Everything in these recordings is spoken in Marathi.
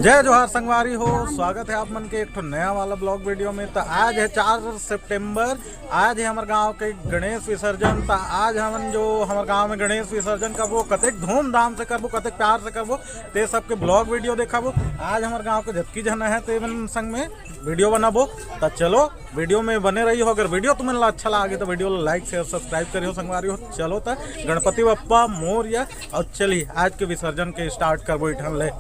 जय जोहार संगवारी हो। स्वागत है आप मन के एक ठो नया वाला ब्लॉग वीडियो में। तो आज है 4 सितंबर। आज है हमारे गांव के गणेश विसर्जन। तो आज हम जो हमारे गांव में गणेश विसर्जन करबो, कतेक धूमधाम से करबो, कतेक प्यार से करबो, ते सबके ब्लॉग वीडियो देखाबो। आज हमारे गांव के जतकी जन है ते संग में वीडियो बनाबो। तो चलो वीडियो में बने रही हो। अगर वीडियो तुम्हें अच्छा लगे तो वीडियो लाइक शेयर सब्सक्राइब करियो संगवारी हो। चलो तो गणपति बप्पा मोरया। और चलिए आज के विसर्जन के स्टार्ट करबो इठन ले।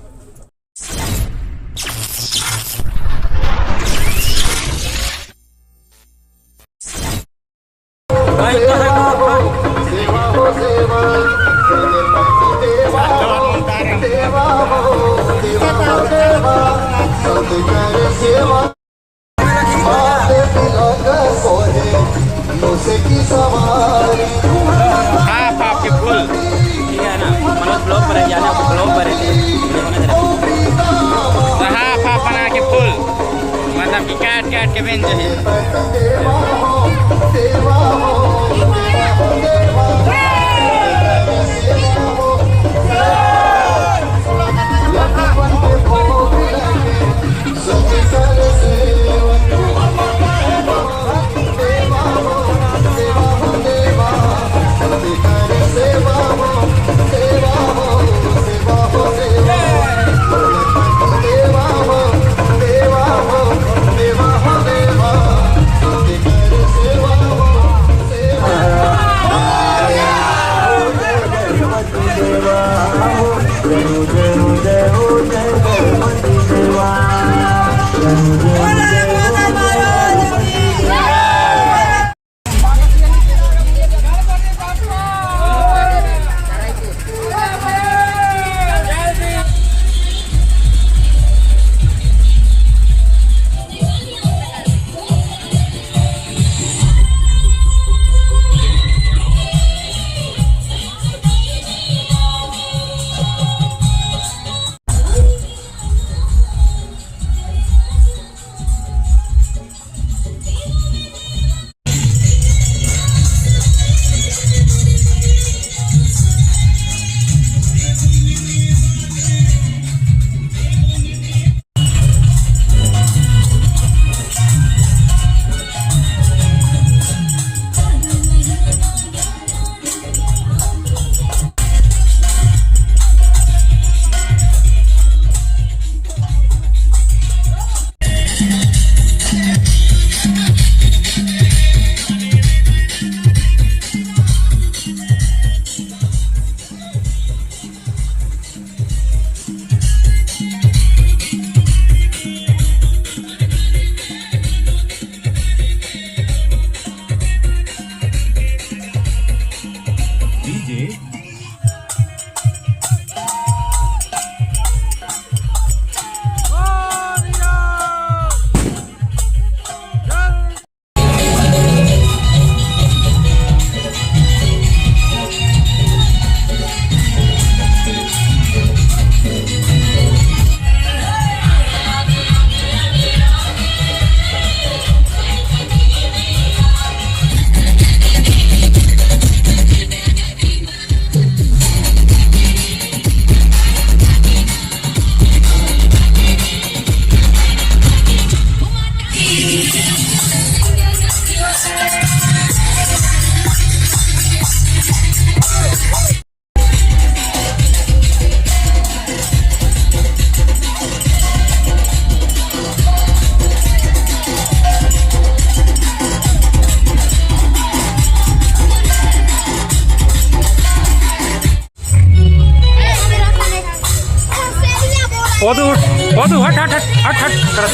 आपके फुल ठीक है ना, मनोज ब्लॉग पर जाने आपको ब्लॉग पर बना के फुल मतलब कि काट काट के बेन जो हट हट हट हट हट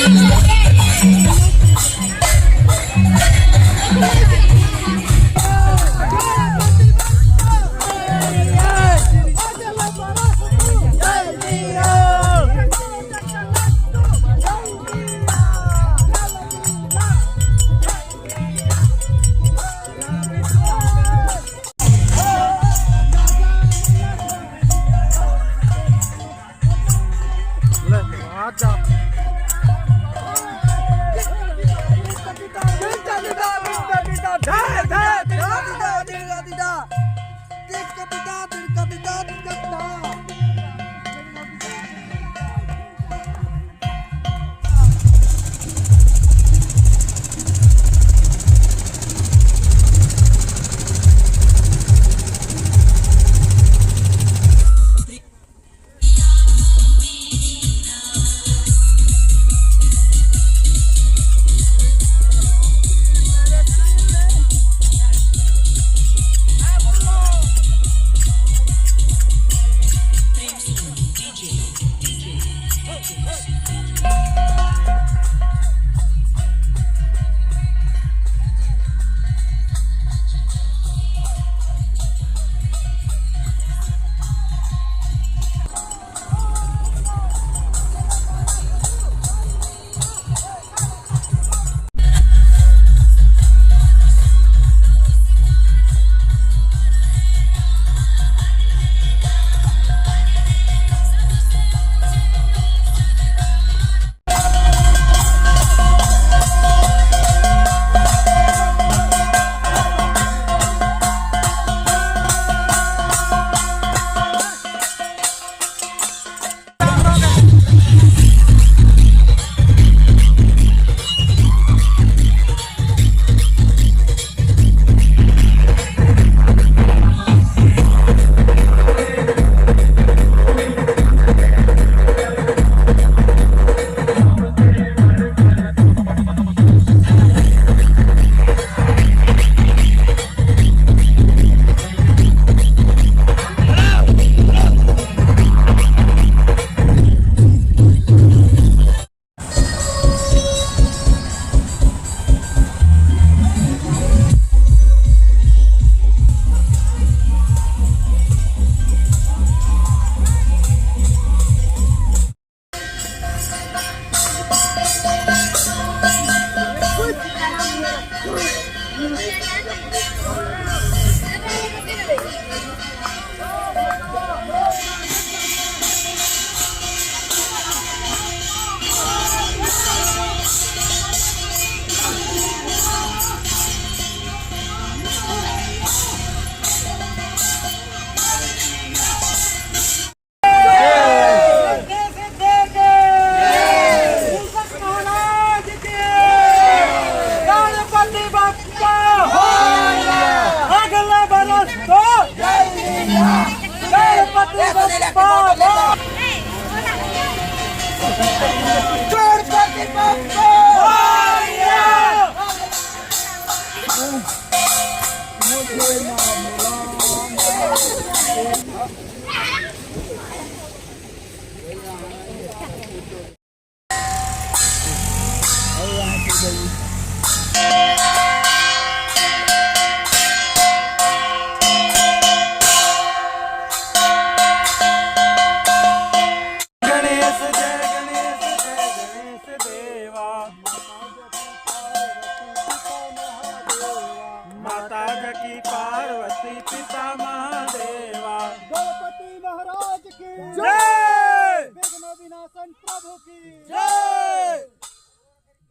माता जकी पार्वती पिता महादेवा गणपति महाराज की जय विघ्न विनाशन प्रभु की जय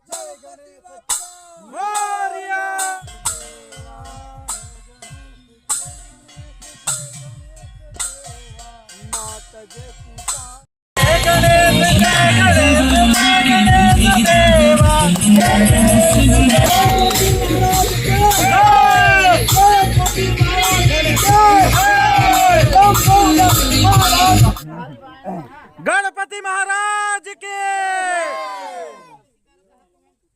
जय गणेश मोरिया माता जय सीता गणेश देवा गणपति महाराज के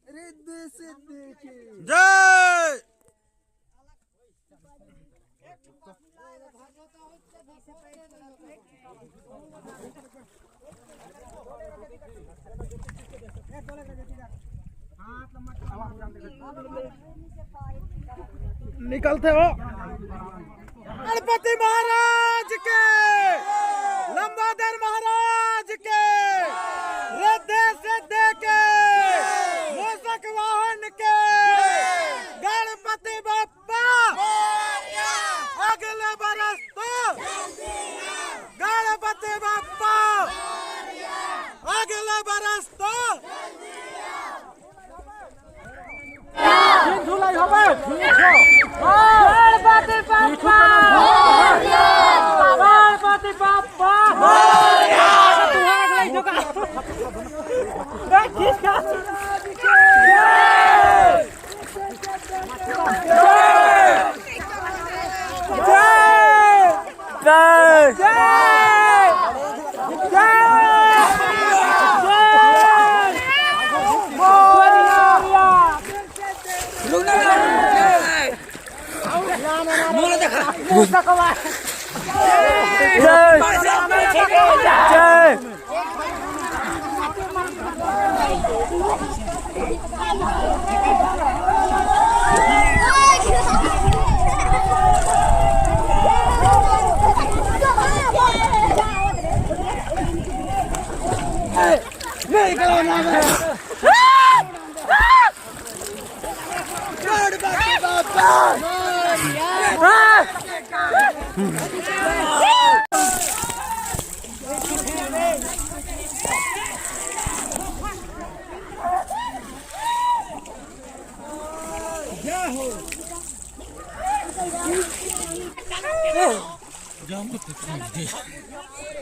रिद्धि सिद्धि की जय निकलते हो गणपति महाराज के लंबोदर महाराज के हृदय सिद्धि के मूषक वाहन के गणपति बप्पा अगले बरस तो गणपति बप्पा अगले बरस तो झूलाई हो गणपति बप्पा गणपति बप्पा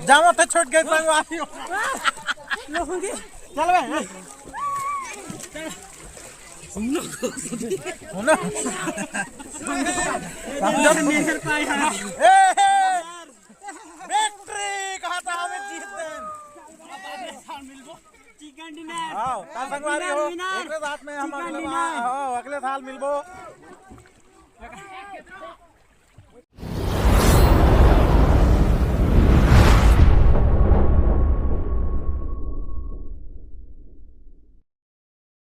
जामा तो छोड़ गए संगवारी चल बे होना नेचर पाई है बैटरी कहा था हमें जीतते मिलबो चिकन डिनर हां का संगवारी हो एक साथ में हम अगले साल मिलबो